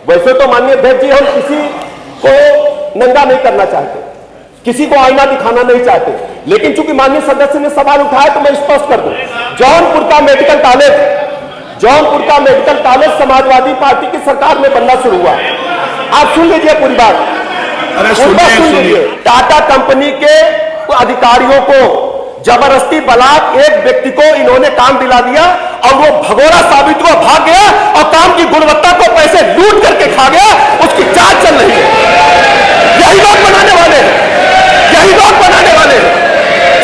वैसे तो माननीय अध्यक्ष जी हम किसी को नंगा नहीं करना चाहते, किसी को आईना दिखाना नहीं चाहते, लेकिन चूंकि माननीय सदस्य ने सवाल उठाया तो मैं स्पष्ट कर दूं, जौनपुर का मेडिकल कॉलेज समाजवादी पार्टी की सरकार में बनना शुरू हुआ। आप सुन लीजिए पूरी बात, सुन लीजिए। टाटा कंपनी के अधिकारियों को जबरदस्ती बलात् एक व्यक्ति को इन्होंने काम दिला दिया और वो भगोड़ा साबित हुआ, भाग गया और काम की गुणवत्ता को पैसे लूट करके खा गया। उसकी जांच चल रही है। यही लोग बनाने वाले हैं, यही लोग बनाने वाले हैं।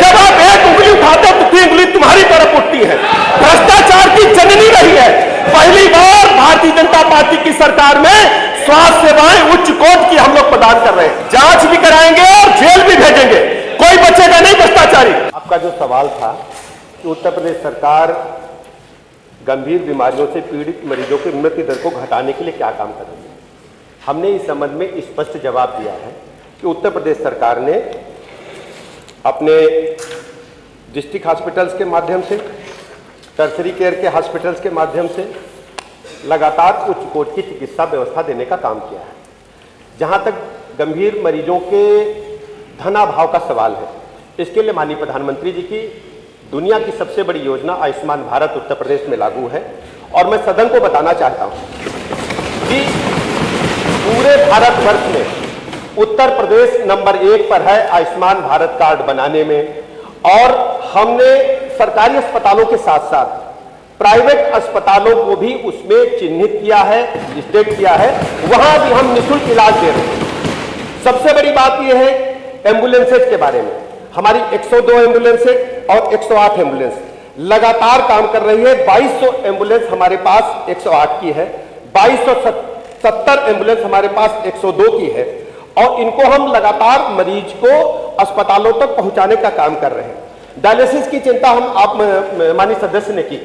जब आप एक उंगली उठाते हो तो 3 उंगली तुम्हारी तरफ उठती है। भ्रष्टाचार की जननी रही है। पहली बार भारतीय जनता पार्टी की सरकार में स्वास्थ्य सेवाएं उच्च कोट की हम लोग प्रदान कर रहे हैं। जांच भी कराएंगे और जेल भी भेजेंगे, कोई बचेगा नहीं भ्रष्टाचारी। आपका जो सवाल था कि उत्तर प्रदेश सरकार गंभीर बीमारियों से पीड़ित मरीजों की मृत्यु दर को घटाने के लिए क्या काम कर रही है, हमने इस संबंध में स्पष्ट जवाब दिया है कि उत्तर प्रदेश सरकार ने अपने डिस्ट्रिक्ट हॉस्पिटल्स के माध्यम से, टर्शरी केयर के हॉस्पिटल्स के माध्यम से लगातार उच्च कोट की चिकित्सा व्यवस्था देने का काम किया है। जहां तक गंभीर मरीजों के धनाभाव का सवाल है, इसके लिए माननीय प्रधानमंत्री जी की दुनिया की सबसे बड़ी योजना आयुष्मान भारत उत्तर प्रदेश में लागू है। और मैं सदन को बताना चाहता हूं कि पूरे भारतवर्ष में उत्तर प्रदेश नंबर 1 पर है आयुष्मान भारत कार्ड बनाने में। और हमने सरकारी अस्पतालों के साथ साथ प्राइवेट अस्पतालों को भी उसमें चिन्हित किया है, स्टेट किया है, वहां भी हम निःशुल्क इलाज दे रहे हैं। सबसे बड़ी बात यह है एम्बुलेंसेज के बारे में, हमारी 102 एम्बुलेंसेज और 108 एम्बुलेंस लगातार काम कर रही है। 2200 एम्बुलेंस हमारे पास 108 की है, 2270 एम्बुलेंस हमारे पास 102 की है। और इनको हम लगातार मरीज को अस्पतालों तक पहुंचाने का काम कर रहे हैं। डायलिसिस की चिंता हम आप माननीय सदस्य ने की।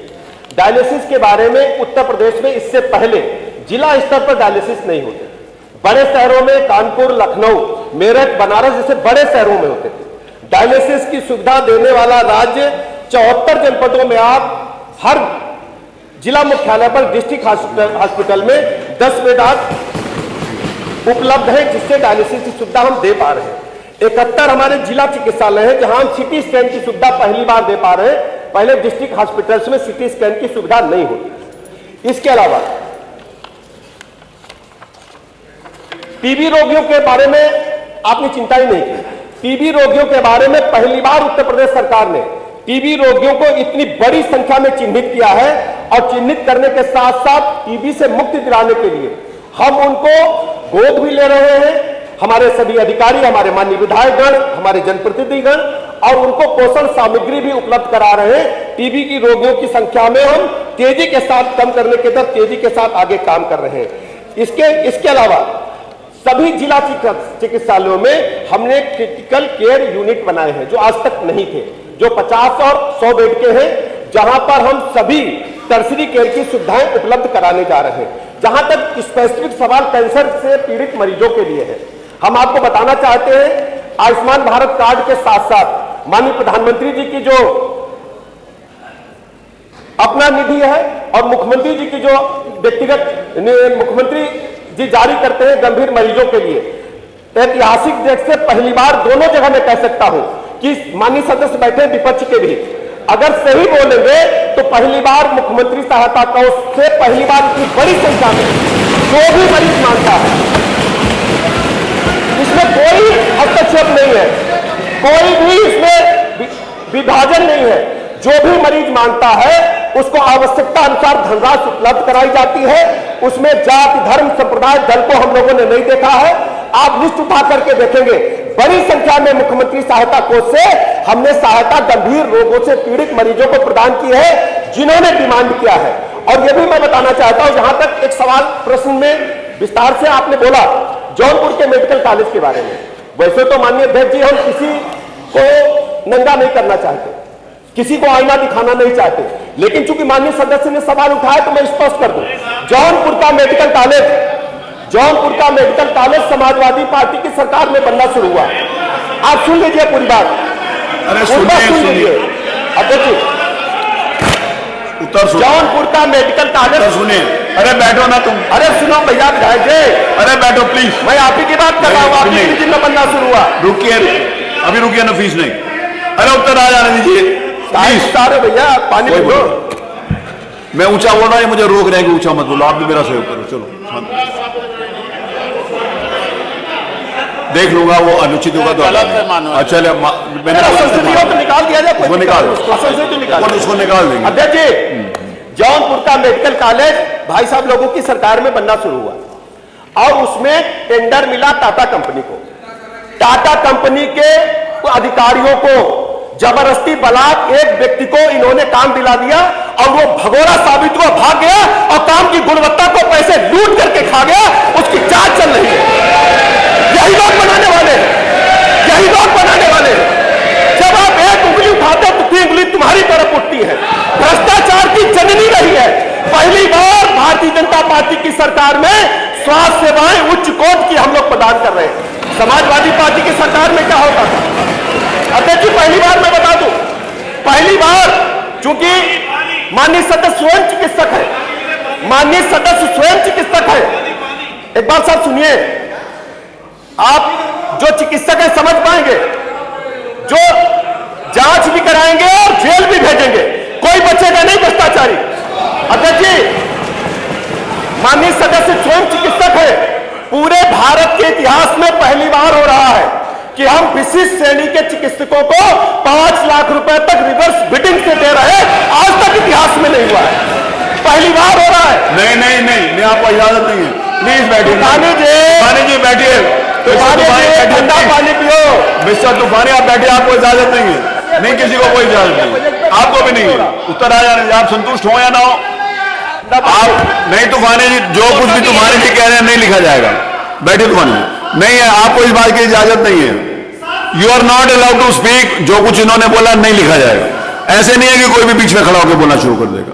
डायलिसिस के बारे में उत्तर प्रदेश में इससे पहले जिला स्तर पर डायलिसिस नहीं होते। बड़े शहरों में कानपुर, लखनऊ, मेरठ, बनारस जैसे बड़े शहरों में होते थे। डायलिसिस की सुविधा देने वाला राज्य 74 जनपदों में आप हर जिला मुख्यालय पर डिस्ट्रिक्ट हॉस्पिटल में 10 बेड उपलब्ध है, जिससे डायलिसिस की सुविधा हम दे पा रहे हैं। 71 हमारे जिला चिकित्सालय हैं जहां हम सीटी स्कैन की सुविधा पहली बार दे पा रहे हैं। पहले डिस्ट्रिक्ट हॉस्पिटल्स में सीटी स्कैन की सुविधा नहीं होती। इसके अलावा टीबी रोगियों के बारे में आपने चिंता ही नहीं की। टीबी रोगियों के बारे में पहली बार उत्तर प्रदेश सरकार ने टीबी रोगियों को इतनी बड़ी संख्या में चिन्हित किया है। और चिन्हित करने के साथ साथ टीबी से मुक्ति दिलाने के लिए हम उनको गोद भी ले रहे हैं। हमारे सभी अधिकारी, हमारे माननीय विधायकगण, हमारे जनप्रतिनिधिगण, और उनको पोषण सामग्री भी उपलब्ध करा रहे हैं। टीबी की रोगियों की संख्या में हम तेजी के साथ कम करने के तरफ तेजी के साथ आगे काम कर रहे हैं। इसके अलावा सभी जिला चिकित्सालयों में हमने क्रिटिकल केयर यूनिट बनाए हैं जो आज तक नहीं थे, जो 50 और 100 बेड के हैं, जहां पर हम सभी टर्शरी केयर की सुविधाएं उपलब्ध कराने जा रहे हैं। जहां तक स्पेसिफिक सवाल कैंसर से पीड़ित मरीजों के लिए है, हम आपको बताना चाहते हैं आयुष्मान भारत कार्ड के साथ साथ माननीय प्रधानमंत्री जी की जो अपना निधि है और मुख्यमंत्री जी की जो व्यक्तिगत मुख्यमंत्री जी जारी करते हैं गंभीर मरीजों के लिए, ऐतिहासिक देख से पहली बार दोनों जगह मैं कह सकता हूं कि माननीय सदस्य बैठे विपक्ष के भी, अगर सही बोलेंगे तो पहली बार मुख्यमंत्री सहायता कोष से पहली बार इतनी बड़ी संख्या में जो भी मरीज मांगता है, इसमें कोई हस्तक्षेप नहीं है, कोई भी इसमें विभाजन नहीं है। जो भी मरीज मांगता है उसको आवश्यकता अनुसार धनराशि उपलब्ध कराई जाती है। उसमें जाति, धर्म, संप्रदाय, दल को हम लोगों ने नहीं देखा है। आप लिस्ट उठा करके देखेंगे बड़ी संख्या में मुख्यमंत्री सहायता कोष से हमने सहायता गंभीर रोगों से पीड़ित मरीजों को प्रदान की है जिन्होंने डिमांड किया है। और यह भी मैं बताना चाहता हूं, जहां तक एक सवाल प्रश्न में विस्तार से आपने बोला जौनपुर के मेडिकल कॉलेज के बारे में, वैसे तो माननीय अध्यक्ष जी हम किसी को नंगा नहीं करना चाहते, किसी को आईना दिखाना नहीं चाहते, लेकिन चूंकि माननीय सदस्य ने सवाल उठाया तो मैं स्पष्ट कर दूं, जौनपुर का मेडिकल कॉलेज समाजवादी पार्टी की सरकार में बनना शुरू हुआ। आप सुन लीजिए पूरी बात, सुन लीजिए अध्यक्ष जी। जौनपुर का मेडिकल कॉलेज अरे बैठो ना तुम। अरे सुनो भैया विधायक जी, अरे बैठो प्लीज। मैं आप ही की बात कर रहा हूँ, आप ही के जिम्मे बनना शुरू हुआ। रुकिए, अभी रुकिए ना, फीस नहीं। अरे उत्तर आ जाने दीजिए प्लीज। सारे भैया पानी कोई लो। मैं ऊंचा बोल रहा हूँ, मुझे रोक रहे हैं कि ऊंचा मत बोलो। आप भी मेरा सहयोग करो। चलो देख लूंगा, वो अनुचित होगा तो अच्छा। मैंने संसदीय तो निकाल दिया जाए, उसको निकाल, संसदीय निकाल, उसको निकाल देंगे। अध्यक्ष जी, जौनपुर का मेडिकल कॉलेज भाई साहब लोगों की सरकार में बनना शुरू हुआ और उसमें टेंडर मिला टाटा कंपनी को। टाटा कंपनी के अधिकारियों को जबरदस्ती बलात् एक व्यक्ति को इन्होंने काम दिला दिया और वो भगोड़ा साबित हुआ, भाग गया और काम की गुणवत्ता को पैसे लूट करके खा गया। उसकी जांच चल रही है। यही लोग बनाने वाले हैं, यही लोग बनाने वाले हैं। जब आप एक उंगली उठाते तो तीन उंगली तुम्हारी तरफ उठती है। भ्रष्टाचार की जननी रही है। पहली बार भारतीय जनता पार्टी की सरकार में स्वास्थ्य सेवाएं उच्च कोटि की हम लोग प्रदान कर रहे हैं। समाजवादी पार्टी की सरकार में क्या होता था? अध्यक्ष जी, पहली बार मैं बता दूं, पहली बार चूंकि माननीय सदस्य स्वयं चिकित्सक है, माननीय सदस्य स्वयं चिकित्सक है। एक बात साहब सुनिए, आप जो चिकित्सक है समझ पाएंगे, जो जांच भी कराएंगे और जेल भी भेजेंगे, कोई बचेगा नहीं भ्रष्टाचारी। अध्यक्ष जी, माननीय सदस्य स्वयं चिकित्सक है। पूरे भारत के इतिहास में पहली बार हो रहा है कि हम विशिष्ट श्रेणी के चिकित्सकों को 5 लाख रुपए तक रिवर्स बिडिंग से दे रहे हैं। आज तक इतिहास में नहीं हुआ है, पहली बार हो रहा है। नहीं नहीं नहीं, आपको इजाजत नहीं है। प्लीज बैठिए। तूफानी जी बैठिए। ठंडा पानी पियो। मिस्टर तूफानी आप बैठिए, आपको इजाजत नहीं है। नहीं, किसी को कोई इजाजत नहीं, आपको भी नहीं है। उत्तर आ जाने, आप संतुष्ट हो या ना हो। आप नहीं, तूफानी जी जो कुछ भी तूफानी जी कह रहे हैं नहीं लिखा जाएगा। बैठिए तूफानी जी, नहीं है, आपको इस बात की इजाजत नहीं है। You are not allowed to speak. जो कुछ इन्होंने बोला नहीं लिखा जाएगा। ऐसे नहीं है कि कोई भी बीच में खड़ा होकर बोलना शुरू कर देगा।